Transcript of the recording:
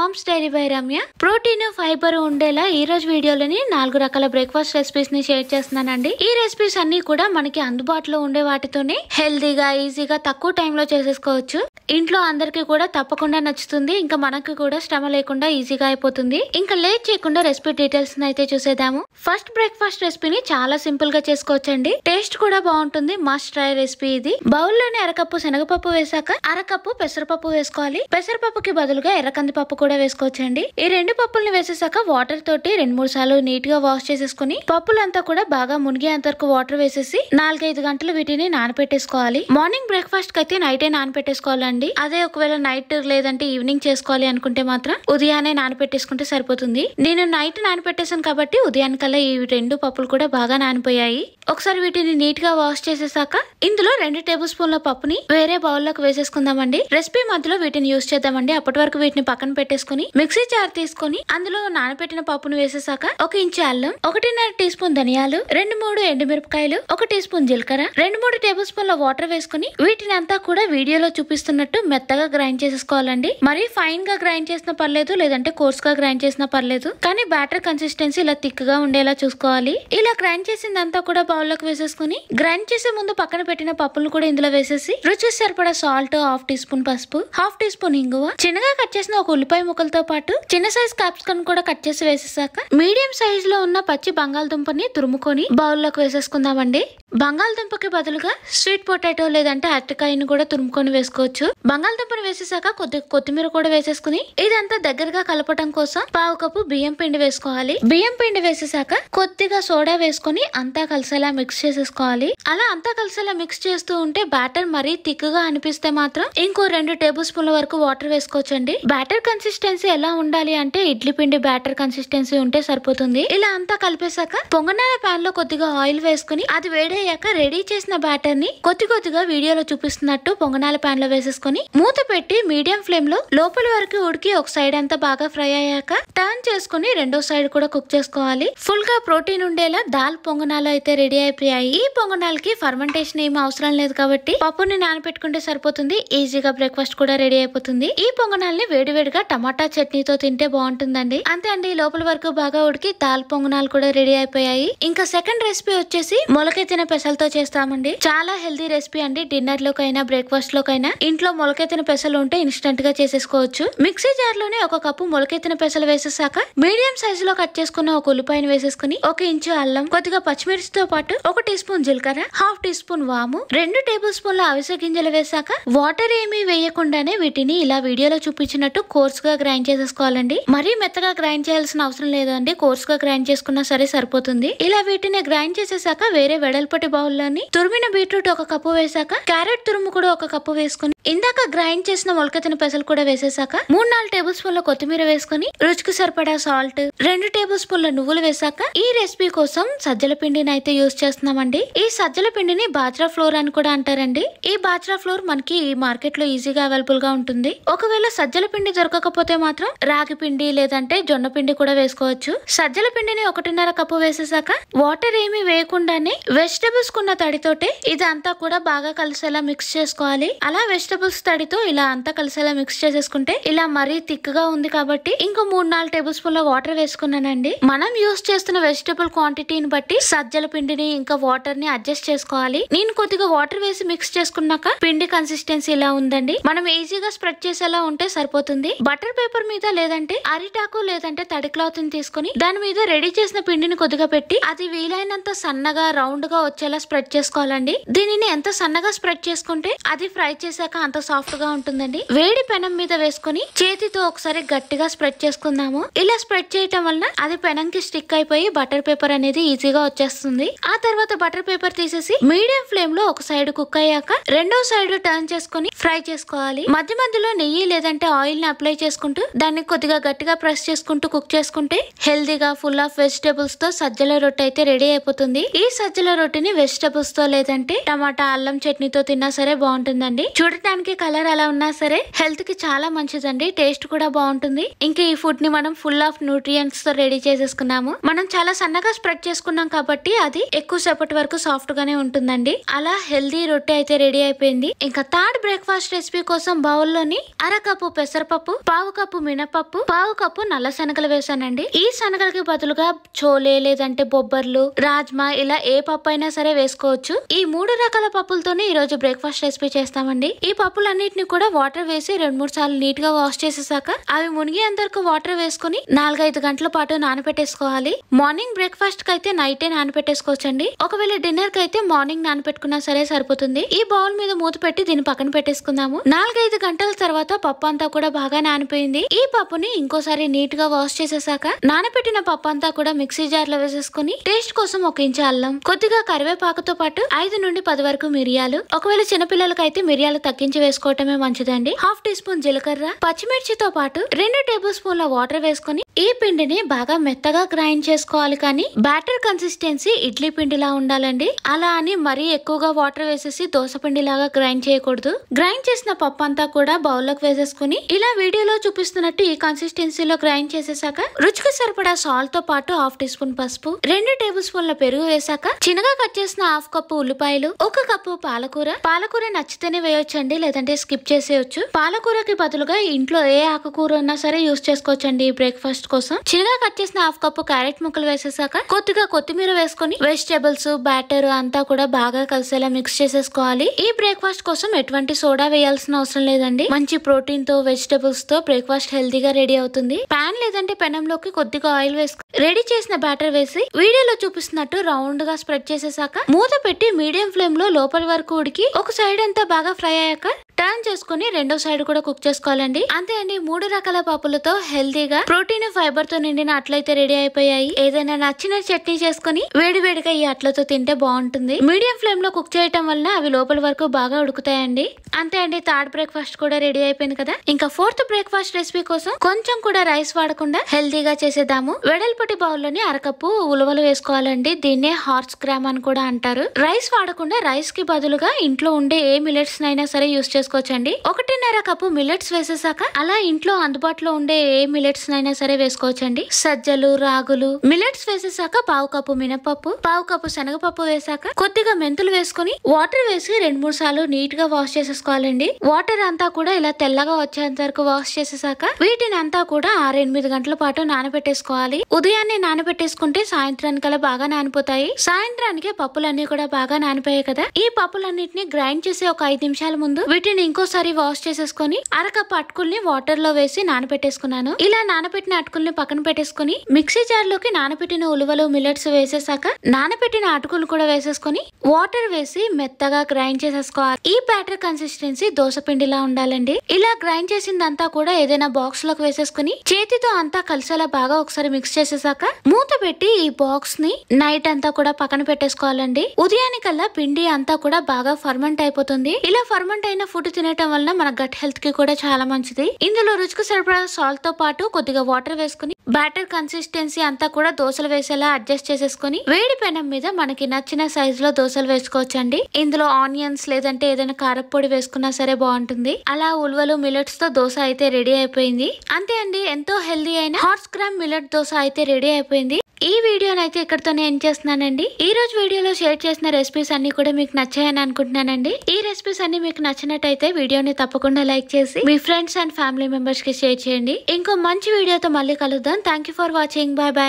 Moms diary by Ramya. Protein fibre ఉండేలా ఈ రోజు వీడియోలోని 4 రకాల బ్రేక్ఫాస్ట్ రెసిపీస్ ని షేర్ చేస్తున్నానండి. ఈ రెసిపీస్ అన్ని కూడా మనకి అందుబాటులో ఉండే వాటితోనే హెల్దీగా ఈజీగా తక్కువ టైంలో చేసేసుకోవచ్చు. ఇంట్లో అందరికి కూడా తప్పకుండా నచ్చుతుంది. ఇంకా మనకి కూడా శ్రమ లేకుండా ఈజీగా అయిపోతుంది. ఇంకా లేట్ చేయకుండా రెసిపీ డీటెయిల్స్ అయితే చూసేద్దాము. ఫస్ట్ బ్రేక్ఫాస్ట్ రెసిపీని చాలా సింపుల్ గా చేసుకోవచ్చండి. టేస్ట్ కూడా బాగుంటుంది. మస్ట్ ట్రై రెసిపీ ఇది. బౌల్ లోని అరకప్పు శనగపప్పు వేసాక అరకప్పు పెసరపప్పు వేసుకోవాలి. పెసరపప్పుకి బదులుగా ఎర్రకందిపప్పు కూడా వేసుకోవచ్చండి. ఈ 2 పప్పుల్ని వేసేసాక వాటర్ తోటి 2-3 సార్లు నీట్ గా వాష్ చేసేసుకుని పప్పులంతా కూడా బాగా మునిగేంత వరకు వాటర్ వేసేసి 4-5 గంటలు వీటిని నానపెట్టేసుకోవాలి. మార్నింగ్ బ్రేక్ఫాస్ట్ కి అయితే నైటే నానపెట్టేసుకోవాలండి. అదే ఒకవేళ నైట్ లేదంటే ఈవినింగ్ చేసుకోవాలి అనుకుంటే మాత్రం ఉదయాన్నే నానపెట్టేసుకుంటే సరిపోతుంది. నేను నైట్ నానపెట్టేసాను కాబట్టి ఉదయానికల్లా ఈ 2 పప్పులు కూడా బాగా నానిపోయాయి. ఒకసారి వీటిని నీట్ గా వాష్ చేసేసాక ఇందులో 2 టేబుల్ స్పూన్ల పప్పుని వేరే బౌల్ లోకి వేసేసుకుందామండి. రెసిపీ మధ్యలో వీటిని యూజ్ చేద్దామండి. అప్పటి వరకు వీటిని పక్కన పెట్టేసుకుని మిక్సీ జార్ తీసుకుని అందులో నానబెట్టిన పప్పును వేసేసాక 1 ఇంచు అల్లం, 1.5 టీ స్పూన్ ధనియాలు, 2-3 ఎండుమిరపకాయలు, 1 టీ స్పూన్ జీలకర్ర, 2-3 టేబుల్ స్పూన్ల వాటర్ వేసుకుని వీటిని అంతా కూడా వీడియోలో చూపిస్తున్నట్టు మెత్తగా గ్రైండ్ చేసేసుకోవాలండి. మరి ఫైన్ గా గ్రైండ్ చేసిన పర్లేదు, లేదంటే కోర్స్ గా గ్రైండ్ చేసిన పర్లేదు, కానీ బ్యాటర్ కన్సిస్టెన్సీ ఇలా థిక్ గా ఉండేలా చూసుకోవాలి. ఇలా గ్రైండ్ చేసిందంతా కూడా బౌల్ లోకి వేసేసుకుని గ్రైండ్ చేసే ముందు పక్కన పెట్టిన పప్పులను కూడా ఇందులో వేసేసి రుచికి సరిపడా సాల్ట్, 1/2 టీ స్పూన్ పసుపు, 1/2 టీ స్పూన్ ఇంగువ, చిన్నగా కట్ చేసిన 1 ఉల్లిపాయ ముక్కలతో పాటు చిన్న సైజ్ క్యాప్సికమ్ కూడా కట్ చేసి వేసేసాక మీడియం సైజ్ లో ఉన్న పచ్చి బంగాళదుంపని తురుముకొని బౌల్ లోకి వేసేసుకుందామండి. బంగాళదుంపకి బదులుగా స్వీట్ పొటాటో లేదంటే అరటికాయని కూడా తురుముకొని వేసుకోవచ్చు. బంగాళదుంపని వేసేసాక కొద్దిగా కొత్తిమీర కూడా వేసేసుకుని ఇదంతా దగ్గరగా కలపటం కోసం 1/2 కప్పు బియ్యం పిండి వేసుకోవాలి. బియ్యం పిండి వేసేసాక కొద్దిగా సోడా వేసుకుని అంతా కలిసేలా మిక్స్ చేసేసుకోవాలి. అలా అంతా కలిసేలా మిక్స్ చేస్తూ ఉంటే బ్యాటర్ మరీ థిక్ గా అనిపిస్తే మాత్రం ఇంకో 2 టేబుల్ స్పూన్ల వరకు వాటర్ వేసుకోవచ్చండి. బ్యాటర్ కన్సిస్టెన్సీ ఎలా ఉండాలి అంటే ఇడ్లీ పిండి బ్యాటర్ కన్సిస్టెన్సీ ఉంటే సరిపోతుంది. ఇలా అంతా కలిపేసాక పొంగనాల పాన్ లో కొద్దిగా ఆయిల్ వేసుకుని అది వేడయ్యాక రెడీ చేసిన బ్యాటర్ ని కొద్దిగా వీడియోలో చూపిస్తున్నట్టు పొంగనాల పాన్ లో వేసేసుకుని మూత పెట్టి మీడియం ఫ్లేమ్ లో లోపలి వరకు ఉడికి ఒక సైడ్ అంతా బాగా ఫ్రై అయ్యాక టర్న్ చేసుకుని రెండో సైడ్ కూడా కుక్ చేసుకోవాలి. ఫుల్ గా ప్రోటీన్ ఉండేలా దాల్ పొంగనాలు అయితే రెడీ అయిపోయాయి. ఈ పొంగనాలకి ఫర్మెంటేషన్ ఏమీ అవసరం లేదు కాబట్టి పప్పుని నానబెట్టుకుంటే సరిపోతుంది. ఈజీగా బ్రేక్ఫాస్ట్ కూడా రెడీ అయిపోతుంది. ఈ పొంగనాల్ని వేడివేడిగా టమాటా చట్నీతో తింటే బాగుంటుందండి. అంతే అండి, లోపల వరకు బాగా ఉడికి దాల్ పొంగనాలు కూడా రెడీ అయిపోయాయి. ఇంకా సెకండ్ రెసిపీ వచ్చేసి మొలకెత్తిన పెసలతో చేస్తామండి. చాలా హెల్దీ రెసిపీ అండి. డిన్నర్ లోకైనా బ్రేక్ఫాస్ట్ లోకైనా ఇంట్లో మొలకెత్తిన పెసలు ఉంటే ఇన్స్టెంట్ గా చేసేసుకోవచ్చు. మిక్సీ జార్ లోనే 1 కప్పు మొలకెత్తిన పెసలు వేసేసాక మీడియం సైజ్ లో కట్ చేసుకున్న 1 ఉల్లిపాయను వేసేసుకుని 1 ఇంచు అల్లం, కొద్దిగా పచ్చిమిర్చితో పాటు 1 టీ స్పూన్ జీలకర్ర, 1/2 టీ స్పూన్ వాము, 2 టేబుల్ స్పూన్ల అవిసె గింజలు వేసాక వాటర్ ఏమీ వేయకుండానే వీటిని ఇలా వీడియోలో చూపించినట్టు కోర్స్ గా గ్రైండ్ చేసేసుకోవాలండి. మరీ మెత్తగా గ్రైండ్ చేయాల్సిన అవసరం లేదండి. కోర్స్ గా గ్రైండ్ చేసుకున్నా సరే సరిపోతుంది. ఇలా వీటిని గ్రైండ్ చేసేసాక వేరే వెడల్పటి బౌల్ లోని తురిమిన బీట్రూట్ 1 కప్పు వేసాక క్యారెట్ తురుము కూడా 1 కప్పు వేసుకుని ఇందాక గ్రైండ్ చేసిన మొలకెత్తిన పెసలు కూడా వేసేసాక 3-4 టేబుల్ స్పూన్ల కొత్తిమీర వేసుకుని రుచికి సరిపడా సాల్ట్, 2 టేబుల్ స్పూన్ల నువ్వులు వేసాక ఈ రెసిపీ కోసం సజ్జల పిండిని అయితే యూజ్ చేస్తున్నామండి. ఈ సజ్జల పిండిని బాజ్రా ఫ్లోర్ అని కూడా అంటారండి. ఈ బాజ్రా ఫ్లోర్ మనకి ఈ మార్కెట్ లో ఈజీగా అవైలబుల్ గా ఉంటుంది. ఒకవేళ సజ్జల పిండి దొరకకపోతే మాత్రం రాగి పిండి లేదంటే జొన్న పిండి కూడా వేసుకోవచ్చు. సజ్జల పిండిని 1.5 కప్పు వేసేసాక వాటర్ ఏమీ వేయకుండానే వెజిటబుల్స్ కున్న తడితోటే ఇదంతా కూడా బాగా కలిసేలా మిక్స్ చేసుకోవాలి. అలా వెజిటబుల్స్ తడితో ఇలా అంతా కలిసేలా మిక్స్ చేసేసుకుంటే ఇలా మరీ థిక్ గా ఉంది కాబట్టి ఇంకో 3-4 టేబుల్ స్పూన్ల వాటర్ వేసుకున్నానండి. మనం యూజ్ చేస్తున్న వెజిటబుల్ క్వాంటిటీని బట్టి సజ్జల పిండిని ఇంకా వాటర్ ని అడ్జస్ట్ చేసుకోవాలి. నేను కొద్దిగా వాటర్ వేసి మిక్స్ చేసుకున్నాక పిండి కన్సిస్టెన్సీ ఇలా ఉందండి. మనం ఈజీగా స్ప్రెడ్ చేసేలా ఉంటే సరిపోతుంది. బటర్ పేపర్ మీద లేదంటే అరిటాకు లేదంటే తడి క్లాత్ ని తీసుకుని దాని మీద రెడీ చేసిన పిండిని కొద్దిగా పెట్టి అది వీలైనంత సన్నగా రౌండ్ గా వచ్చేలా స్ప్రెడ్ చేసుకోవాలండి. దీనిని ఎంత సన్నగా స్ప్రెడ్ చేసుకుంటే అది ఫ్రై చేశాక అంత సాఫ్ట్ గా ఉంటుందండి. వేడి పెనం మీద వేసుకుని చేతితో ఒకసారి గట్టిగా స్ప్రెడ్ చేసుకుందాము. ఇలా స్ప్రెడ్ చేయటం వలన అది పెనంకి స్టిక్ అయిపోయి బటర్ పేపర్ అనేది ఈజీగా వచ్చేస్తుంది. ఆ తర్వాత బటర్ పేపర్ తీసేసి మీడియం ఫ్లేమ్ లో ఒక సైడ్ కుక్ అయ్యాక రెండో సైడ్ టర్న్ చేసుకుని ఫ్రై చేసుకోవాలి. మధ్య మధ్యలో నెయ్యి లేదంటే ఆయిల్ ని అప్లై చేసుకుంటూ దాన్ని కొద్దిగా గట్టిగా ప్రెస్ చేసుకుంటూ కుక్ చేసుకుంటే హెల్దీగా ఫుల్ ఆఫ్ వెజిటబుల్స్ తో సజ్జల రొట్టె అయితే రెడీ అయిపోతుంది. ఈ సజ్జల రొట్టెని వెజిటబుల్స్ తో లేదంటే టమాటా అల్లం చట్నీతో తిన్నా సరే బాగుంటుందండి. చూడటానికి కలర్ అలా ఉన్నా సరే హెల్త్ కి చాలా మంచిదండి. టేస్ట్ కూడా బాగుంటుంది. ఇంకా ఈ ఫుడ్ ని మనం ఫుల్ ఆఫ్ న్యూట్రియంట్స్ తో రెడీ చేసేసుకున్నాము. మనం చాలా సన్నగా స్ప్రెడ్ చేసుకున్నాం కాబట్టి అది ఎక్కువసేపటి వరకు సాఫ్ట్ గానే ఉంటుందండి. అలా హెల్దీ రొట్టె అయితే రెడీ అయిపోయింది. ఇంకా థర్డ్ బ్రేక్ఫాస్ట్ రెసిపీ కోసం బౌల్లోని అరకప్పు పెసరపప్పు, పావు కప్పు మినపప్పు, పావు కప్పు నల్ల శనగలు వేసానండి. ఈ శనగలకి బదులుగా చోలే లేదంటే బొబ్బర్లు, రాజ్మా ఇలా ఏ పప్పు అయినా సరే వేసుకోవచ్చు. ఈ 3 రకాల పప్పులతోనే ఈ రోజు బ్రేక్ఫాస్ట్ రెసిపీ చేస్తామండి. ఈ పప్పులన్నిటిని కూడా వాటర్ వేసి 2-3 సార్లు నీట్ గా వాష్ చేసేసాక అవి మునిగేంత వరకు వాటర్ వేసుకుని 4-5 గంటల పాటు నానబెట్టేసుకోవాలి. మార్నింగ్ బ్రేక్ఫాస్ట్ కి అయితే నైటే నానబెట్టేసుకోవచ్చండి. ఒకవేళ డిన్నర్ కి అయితే మార్నింగ్ నానబెట్టుకున్నా సరే సరిపోతుంది. ఈ బౌల్ మీద మూత పెట్టి దీన్ని పక్కన పెట్టేసుకుందాము. 4-5 గంటల తర్వాత పప్పు అంతా కూడా బాగా నానిపోయింది. ఈ పప్పుని ఇంకోసారి నీట్ గా వాష్ చేసేసాక నానబెట్టిన పప్పు అంతా కూడా మిక్సీ జార్ లో వేసేసుకుని టేస్ట్ కోసం 1 ఇంచు అల్లం, కొద్దిగా కరివేపాకుతో పాటు 5 నుండి 10 వరకు మిరియాలు, ఒకవేళ చిన్నపిల్లలకి అయితే మిరియాలు తగ్గించి వేసుకోవటమే మంచిదండి. 1/2 టీ స్పూన్ జీలకర్ర, పచ్చిమిర్చితో పాటు 2 టేబుల్ స్పూన్ల వాటర్ వేసుకుని ఈ పిండిని బాగా మెత్తగా గ్రైండ్ చేసుకోవాలి. కానీ బ్యాటర్ కన్సిస్టెన్సీ ఇడ్లీ పిండిలా ఉండాలండి. అలా అని మరీ ఎక్కువగా వాటర్ వేసేసి దోశ పిండి లాగా గ్రైండ్ చేయకూడదు. గ్రైండ్ చేసిన పప్పు అంతా కూడా బౌల్లోకి వేసేసుకుని ఇలా వీడియోలో చూపిస్తున్నట్టు ఈ కన్సిస్టెన్సీలో గ్రైండ్ చేసేసాక రుచికి సరిపడా సాల్ట్ తో పాటు 1/2 టీ స్పూన్ పసుపు, 2 టేబుల్ స్పూన్ల పెరుగు వేసాక చిన్నగా కట్ చేసిన 1/2 కప్పు ఉల్లిపాయలు, 1 కప్పు పాలకూర నచ్చితేనే వేయొచ్చండి, లేదంటే స్కిప్ చేసేయచ్చు. పాలకూరకి బదులుగా ఇంట్లో ఏ ఆకుకూర ఉన్నా సరే యూస్ చేసుకోవచ్చండి. ఈ బ్రేక్ఫాస్ట్ కోసం చిన్నగా కట్ చేసిన 1/2 కప్పు క్యారెట్ ముక్కలు వేసేసాక కొద్దిగా కొత్తిమీర వేసుకుని వెజిటేబుల్స్ బ్యాటర్ అంతా కూడా బాగా కలిసేలా మిక్స్ చేసేసుకోవాలి. ఈ బ్రేక్ఫాస్ట్ కోసం ఎటువంటి సోడా వేయాల్సిన అవసరం లేదండి. మంచి ప్రోటీన్ తో వెజిటేబుల్స్ తో బ్రేక్ఫాస్ట్ హెల్దీగా రెడీ అవుతుంది. పాన్ లేదంటే పెనంలోకి కొద్దిగా ఆయిల్ వేసుకుని రెడీ చేసిన బ్యాటర్ వేసి వీడియోలో చూపిస్తున్నట్టు రౌండ్ గా స్ప్రెడ్ చేసేసాక మూత పెట్టి మీడియం ఫ్లేమ్ లో లోపలి వరకు ఉడికి ఒక సైడ్ అంతా బాగా ఫ్రై అయ్యాక టర్న్ చేసుకుని రెండో సైడ్ కూడా కుక్ చేసుకోవాలండి. అంతే అండి, 3 రకాల పప్పులతో హెల్దీగా ప్రోటీన్ ఫైబర్ తో నిండిన అట్లయితే రెడీ అయిపోయాయి. ఏదైనా నచ్చిన చట్నీ చేసుకుని వేడివేడిగా ఈ అట్లతో తింటే బాగుంటుంది. మీడియం ఫ్లేమ్ లో కుక్ చేయటం వలన అవి లోపల వరకు బాగా ఉడుకుతాయండి. అంతే అండి, థర్డ్ బ్రేక్ఫాస్ట్ కూడా రెడీ అయిపోయింది కదా. ఇంకా ఫోర్త్ బ్రేక్ఫాస్ట్ రెసిపీ కోసం కొంచెం కూడా రైస్ వాడకుండా హెల్దీగా చేసేద్దాము. వెడల్పటి బౌల్లోని అరకప్పు ఉలవలు వేసుకోవాలండి. దీన్నే హార్స్ గ్రామ్ అని కూడా అంటారు. రైస్ వాడకుండా రైస్ కి బదులుగా ఇంట్లో ఉండే ఏ మిల్లెట్స్ అయినా సరే యూస్ చేసుకోవచ్చండి. 1.5 కప్పు మిల్లెట్స్ వేసేసాక అలా ఇంట్లో అందుబాటులో ఉండే ఏ మిల్లెట్స్ అయినా సరే వేసుకోవచ్చండి. సజ్జలు, రాగులు, మిల్లెట్స్ వేసేసాక 1/2 కప్పు మినపప్పు, 1/2 కప్పు శనగపప్పు వేసాక కొద్దిగా మెంతులు వేసుకుని వాటర్ వేసి 2-3 సార్లు నీట్ గా వాష్ చేసేసుకోవాలండి. వాటర్ అంతా కూడా ఇలా తెల్లగా వచ్చేంత వరకు వాష్ చేసేసాక వీటిని అంతా కూడా 6-8 గంటల పాటు నానబెట్టేసుకోవాలి. ఉదయాన్నే నానబెట్టేసుకుంటే సాయంత్రానికలా బాగా నానిపోతాయి. సాయంత్రానికి పప్పులన్నీ కూడా బాగా నానిపోయాయి కదా. ఈ పప్పులన్నిటిని గ్రైండ్ చేసి ఒక 5 నిమిషాల ముందు వీటిని ఇంకోసారి వాష్ చేసేసుకుని అరకప్పు అటుకుల్ని వాటర్ లో వేసి నానబెట్టేసుకున్నాను. ఇలా నానబెట్టిన అటుకుల్ని పక్కన పెట్టేసుకుని మిక్సీ జార్ లోకి నానబెట్టిన ఉలువలు, మిల్లెట్స్ వేసేసాక నానబెట్టిన అటుకులు కూడా వేసేసుకుని వాటర్ వేసి మెత్తగా గ్రైండ్ చేసేసుకోవాలి. ఈ బ్యాటర్ కన్సిస్టెన్సీ దోశ పిండిలా ఉండాలండి. ఇలా గ్రైండ్ చేసిందంతా కూడా ఏదైనా బాక్స్ లోకి వేసేసుకుని చేతితో అంతా కలిసేలా బాగా ఒకసారి మిక్స్ చేసేసాక మూత పెట్టి ఈ బాక్స్ ని నైట్ అంతా కూడా పక్కన పెట్టేసుకోవాలండి. ఉదయానికల్లా పిండి అంతా కూడా బాగా ఫర్మెంట్ అయిపోతుంది. ఇలా ఫర్మెంట్ అయిన ఫుడ్ తినటం వలన మన గట్ హెల్త్ కి కూడా చాలా మంచిది. ఇందులో రుచికి సరిపడా సాల్ట్ తో పాటు కొద్దిగా వాటర్ వేసుకుని బ్యాటర్ కన్సిస్టెన్సీ అంతా కూడా దోశలు వేసేలా అడ్జస్ట్ చేసేసుకుని వేడి పెనం మీద మనకి నచ్చిన సైజ్ లో దోశలు వేసుకోవచ్చండి. ఇందులో ఆనియన్స్ లేదంటే ఏదైనా కారపొడి వేసుకున్నా సరే బాగుంటుంది. అలా ఉలువలు, మిల్లెట్స్ తో దోశ అయితే రెడీ అయిపోయింది. అంతే అండి, ఎంతో హెల్దీ అయిన హార్స్ గ్రామ్ మిల్లెట్ దోశ అయితే రెడీ అయిపోయింది. ఈ వీడియోని అయితే ఇక్కడతోనే ఎండ్ చేస్తున్నానండి. ఈ రోజు వీడియోలో షేర్ చేసిన రెసిపీస్ అన్ని కూడా మీకు నచ్చాయని అనుకుంటున్నానండి. ఈ రెసిపీస్ అన్ని మీకు నచ్చినట్టయితే వీడియోని తప్పకుండా లైక్ చేసి మీ ఫ్రెండ్స్ అండ్ ఫ్యామిలీ మెంబర్స్ కి షేర్ చేయండి. ఇంకో మంచి వీడియోతో మళ్ళీ కలుద్దాం. Thank you for watching. Bye bye.